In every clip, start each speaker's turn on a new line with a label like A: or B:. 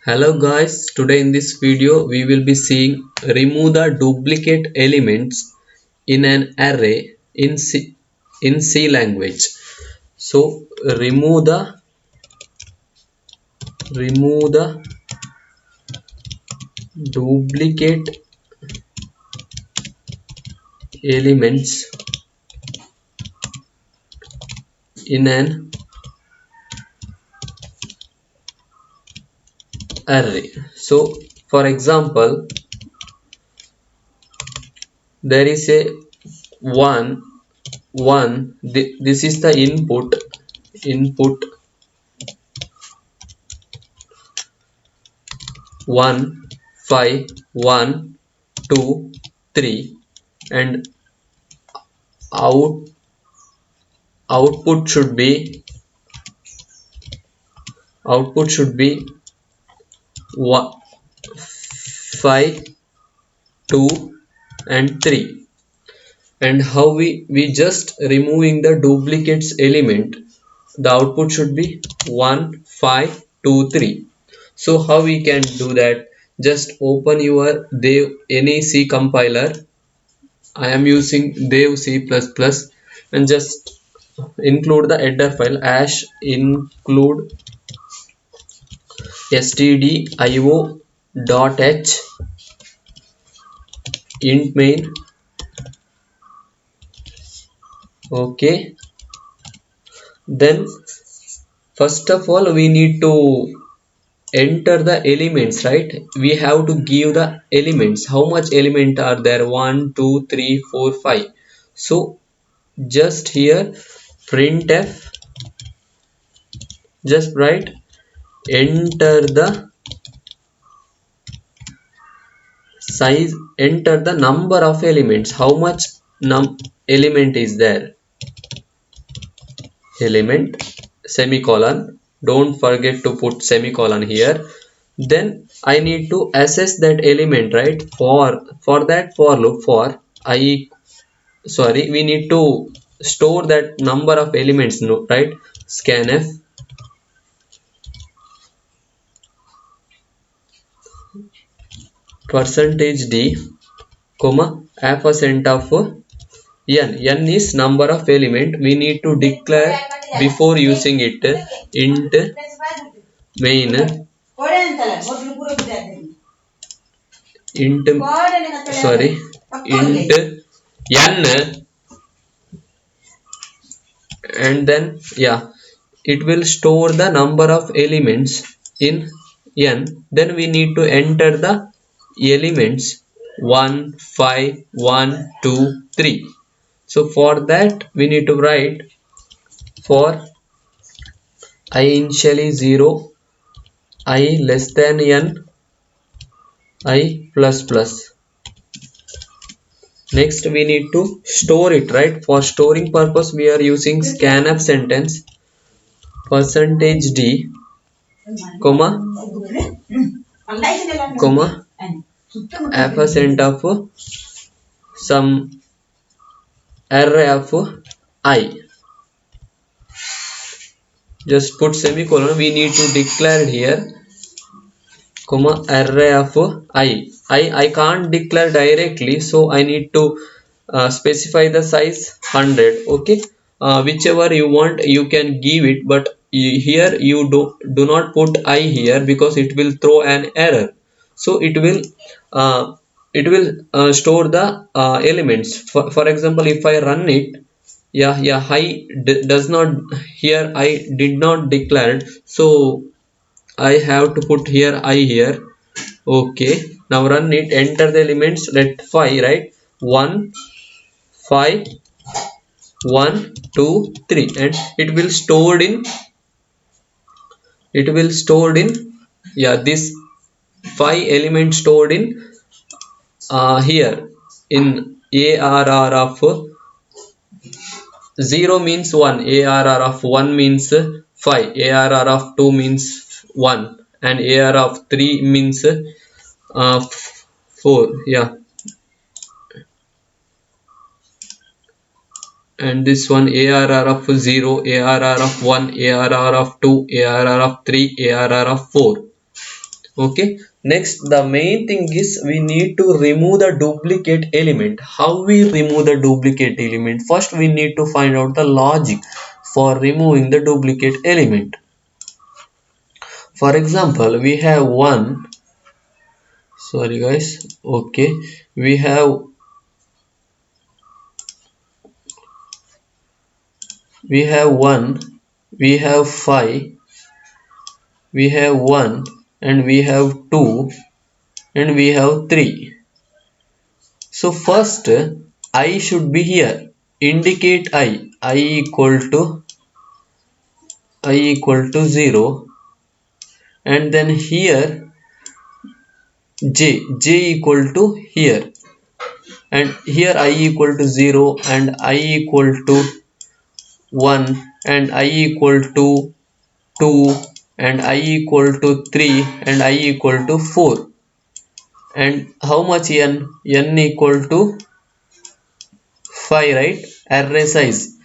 A: Hello guys, today in this video we will be seeing remove the duplicate elements in an array in C language. So remove the duplicate elements in an array. So for example, there is a 1 this is the input 1 5 1 2 3 and out output should be output should be 5 2 and 3. And how we just removing the duplicates element, the output should be 1 5 2 3. So how we can do that? Just open your dev any C compiler. I am using dev C++ and just include the header file hash include stdio.h int main. Okay, then first of all we need to enter the elements, right? We have to give the elements, how much element are there, 1 2 3 4 5. So just here printf, just write enter the size, enter the number of elements, how much element is there, element semicolon, don't forget to put semicolon here. Then I need to assess that element, right? For that for loop for I, sorry, we need to store that number of elements, no, right? Scanf percentage d comma % of n is number of element, we need to declare before using it int main int sorry int n, and then yeah, it will store the number of elements in n. Then we need to enter the elements 1 5 1 2 3. So for that we need to write for I initially 0, I less than n, I plus plus. Next we need to store it, right? For storing purpose we are using scanf sentence percentage d comma comma % of some array of I, just put semicolon, we need to declare here comma array of I can't declare directly, so I need to specify the size 100. Okay, whichever you want you can give it, but here you do not put I here because it will throw an error. So uh, it will store the elements. For example, if I run it, yeah I does not, here I did not declare, so I have to put here I here. Okay, now run it, enter the elements, let 5, right? 1 5 1 2 3, and it will stored in yeah, this 5 elements stored in here in arr of 0 means 1, arr of 1 means 5, arr of 2 means 1, and arr of 3 means 4. Yeah, and this one arr of 0, arr of 1, arr of 2, arr of 3, arr of 4. Okay, next the main thing is we need to remove the duplicate element. How we remove the duplicate element? First we need to find out the logic for removing the duplicate element. For example, we have one, sorry guys, okay, we have one, we have 5, we have 1, and we have 2, and we have 3. So first I should be here. Indicate I equal to 0, and then here j equal to here, and here I equal to 0, and I equal to 1, and I equal to 2, and I equal to 3, and I equal to 4. And how much n equal to 5, right? Array size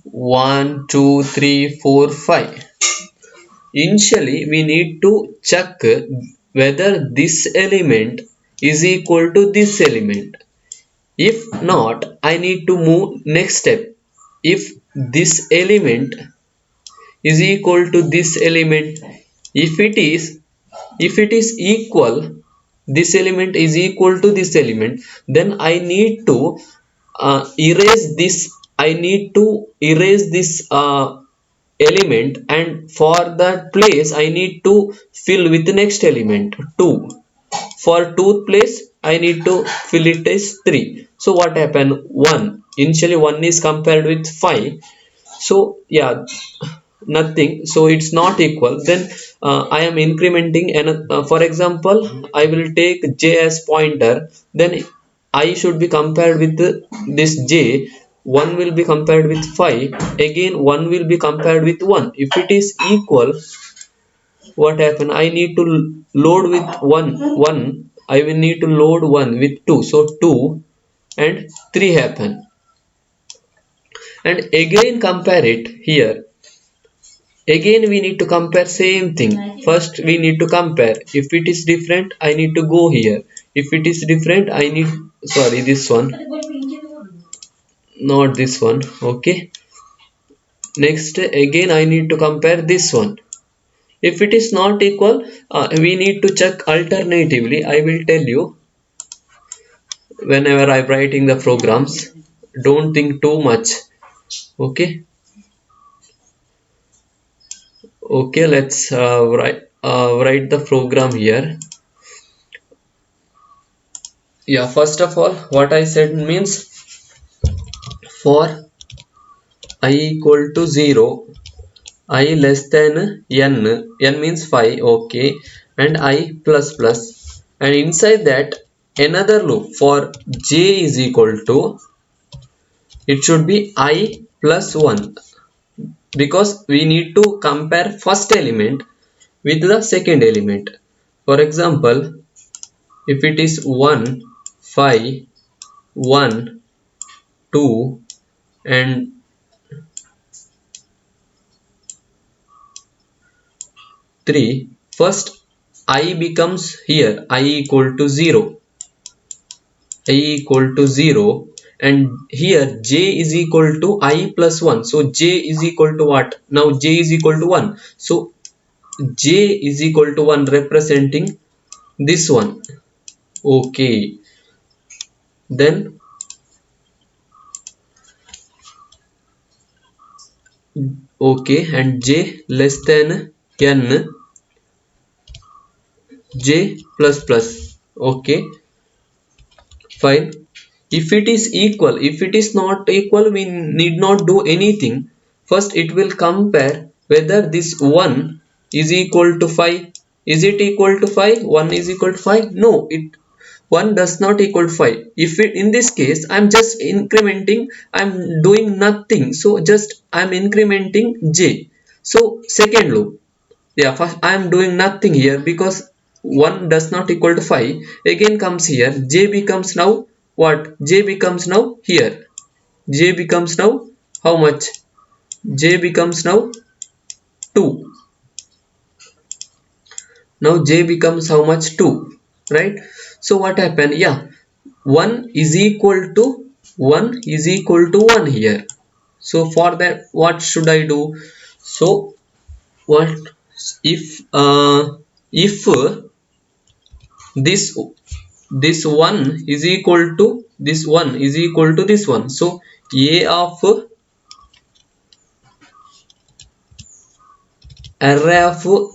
A: 1 2 3 4 5. Initially we need to check whether this element is equal to this element. If not, I need to move next step. If this element is equal to this element, if it is, if it is equal, this element is equal to this element, then I need to erase this. I need to erase this element, and for that place I need to fill with the next element 2. For 2th place I need to fill it as 3. So what happened? 1, initially 1 is compared with 5, so yeah, nothing, so it's not equal. Then I am incrementing, and for example I will take j as pointer, then I should be compared with this j. 1 will be compared with 5, again 1 will be compared with 1. If it is equal, what happen? I need to load with 1, I will need to load 1 with 2, so 2 and 3 happen, and again compare it here. Again we need to compare same thing. First we need to compare. If it is different, I need to go here. If it is different, I need, sorry, this one, not this one. Okay, next again I need to compare this one. If it is not equal, we need to check alternatively. I will tell you whenever I'm writing the programs. Don't think too much. Okay, okay, let's write the program here. Yeah, first of all, what I said means, for I equal to 0, I less than n means 5, okay, and I plus plus, and inside that another loop for j is equal to, it should be I plus 1, because we need to compare first element with the second element. For example, if it is 1 5 1 2 and 3, first I becomes here I equal to 0, I equal to 0, and here j is equal to I plus 1, so j is equal to what? Now j is equal to 1, so j is equal to 1, representing this one. Okay, then okay, and j less than n, j plus plus. Okay, fine. If it is equal, if it is not equal, we need not do anything. First it will compare whether this 1 is equal to 5. Is it equal to 5? 1 is equal to 5? No, it, 1 does not equal to 5. If it, in this case I'm just incrementing, I'm doing nothing, so just I'm incrementing j. So second loop, yeah, first I am doing nothing here because 1 does not equal to 5. Again comes here, j becomes now what? J becomes now here, j becomes now how much? J becomes now 2. Now j becomes how much? 2, right? So what happened? Yeah, 1 is equal to 1 is equal to 1 here. So for that, what should I do? So what if this this one is equal to this one is equal to this one, so a of array of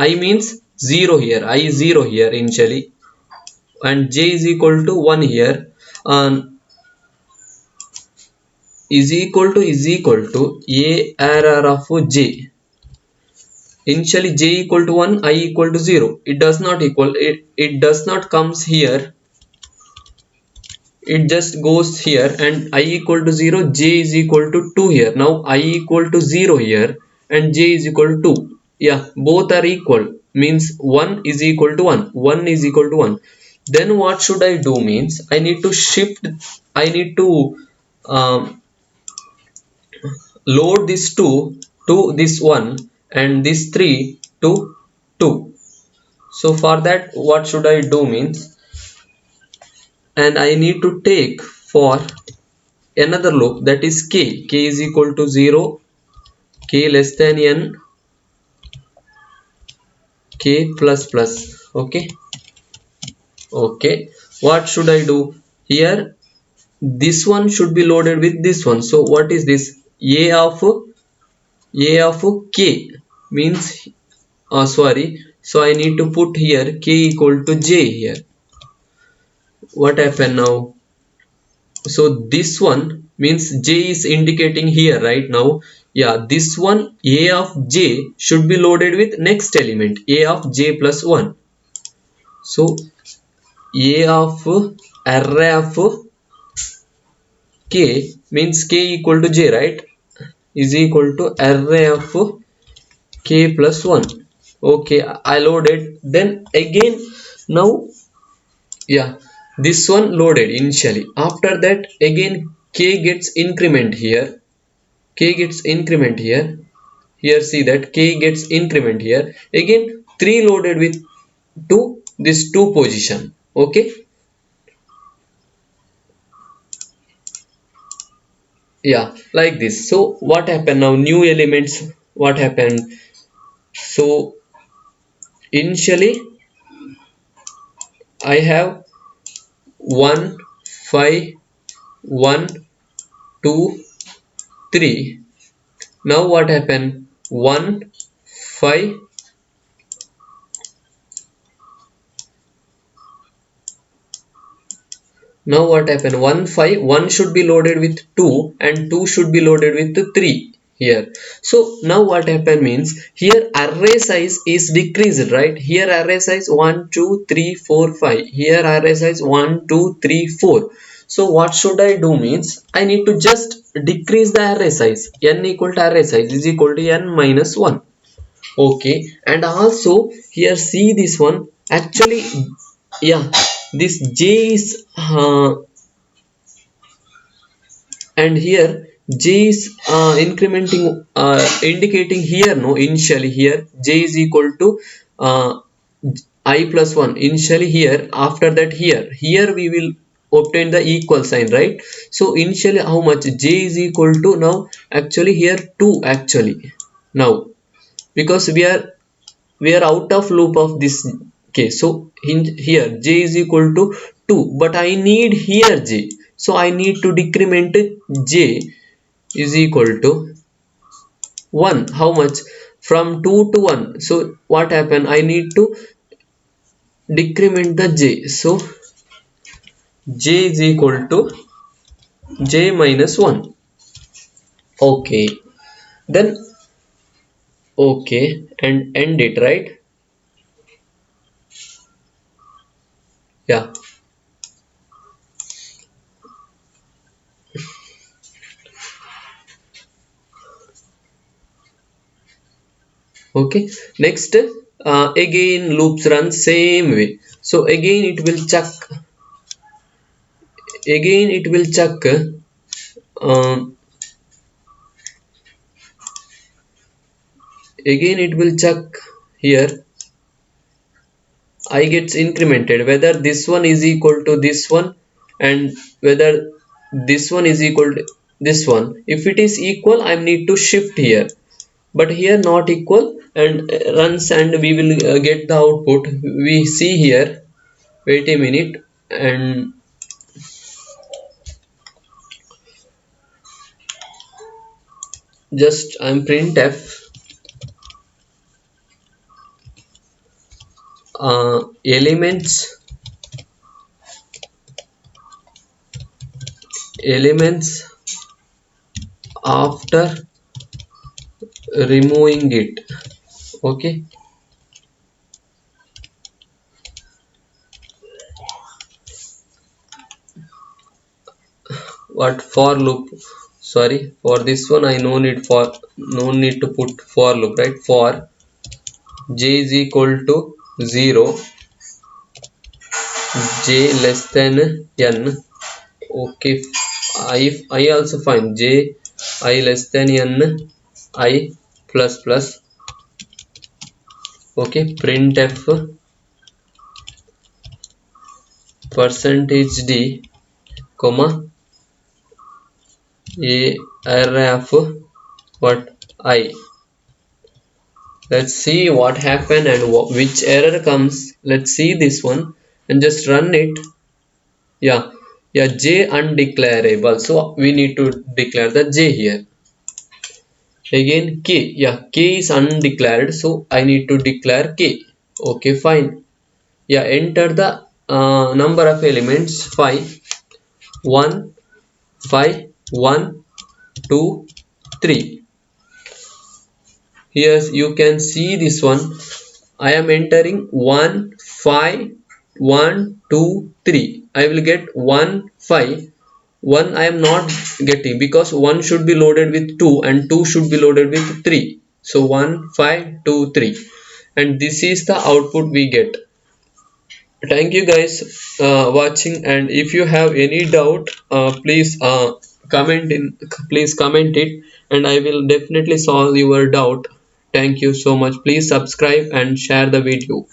A: I means 0 here, I is 0 here initially, and j is equal to 1 here, and is equal to a array of j. Initially j equal to 1, I equal to 0. It does not equal, it does not comes here, it just goes here, and I equal to 0, j is equal to 2 here. Now I equal to 0 here and j is equal to 2. Yeah, both are equal, means 1 is equal to 1, 1 is equal to 1. Then what should I do? Means I need to shift, I need to um, load this 2 to this 1 and this 3 to 2. So for that, what should I do? Means, and I need to take for another loop, that is k is equal to 0, k less than n, k plus plus. Okay, okay, what should I do here? This one should be loaded with this one. So what is this? A of k means, sorry, so I need to put here k equal to j here. What happened now? So this one means j is indicating here right now. Yeah, this one a of j should be loaded with next element, a of j plus 1. So a of array of k means k equal to j, right, is equal to array of k plus 1. Okay, I loaded. Then again, now, yeah, this one loaded initially. After that, again k gets increment here, k gets increment here. Here see that k gets increment here. Again 3 loaded with 2, this 2 position. Okay, yeah, like this. So what happened now? New elements, what happened? So initially I have 1 5 1 2 3. Now what happened? 1 5. Now what happened? 1 5, 1 should be loaded with 2 and 2 should be loaded with 3 here. So now what happened means, here array size is decreased, right? Here array size 1 2 3 4 5. Here array size 1 2 3 4. So what should I do? Means I need to just decrease the array size. N equal to array size is equal to n minus 1. Okay, and also here see this one, actually, yeah, this j is and here j is incrementing, indicating here, no, initially here j is equal to uh, I plus 1 initially here. After that, here we will obtain the equal sign, right? So initially how much? J is equal to, now actually here 2 actually, now, because we are out of loop of this case. So in here j is equal to 2, but I need here j, so I need to decrement j is equal to 1. How much? From 2 to 1. So what happened? I need to decrement the j. So j is equal to j minus 1. Okay, then, okay, and end it, right? Yeah. Okay, next, again loops run same way. So again it will check, again it will check, um, again it will check here, I gets incremented, whether this one is equal to this one and whether this one is equal to this one. If it is equal, I need to shift here, but here not equal, and runs, and we will get the output we see here. Wait a minute, and just I'm printf elements elements after removing it. Okay, what for loop, sorry, for this one I no need to put for loop, right? For j is equal to 0, j less than n. Okay, I also find j I less than n I plus plus. Okay, printf percentage d comma a array of what I. Let's see what happened and which error comes. Let's see this one and just run it. Yeah, yeah, j undeclarable, so we need to declare the j here. Again k, yeah, k is undeclared, so I need to declare k. Okay, fine. Yeah, enter the number of elements 5, 1, 5, 1, 2, 3. Here you can see this one. I am entering 1, 5, 1, 2, 3. I will get 1, 5. 1 I am not getting because 1 should be loaded with 2 and 2 should be loaded with 3. So 1, 5, 2, 3, and this is the output we get. Thank you guys watching, and if you have any doubt, please comment it, and I will definitely solve your doubt. Thank you so much. Please subscribe and share the video.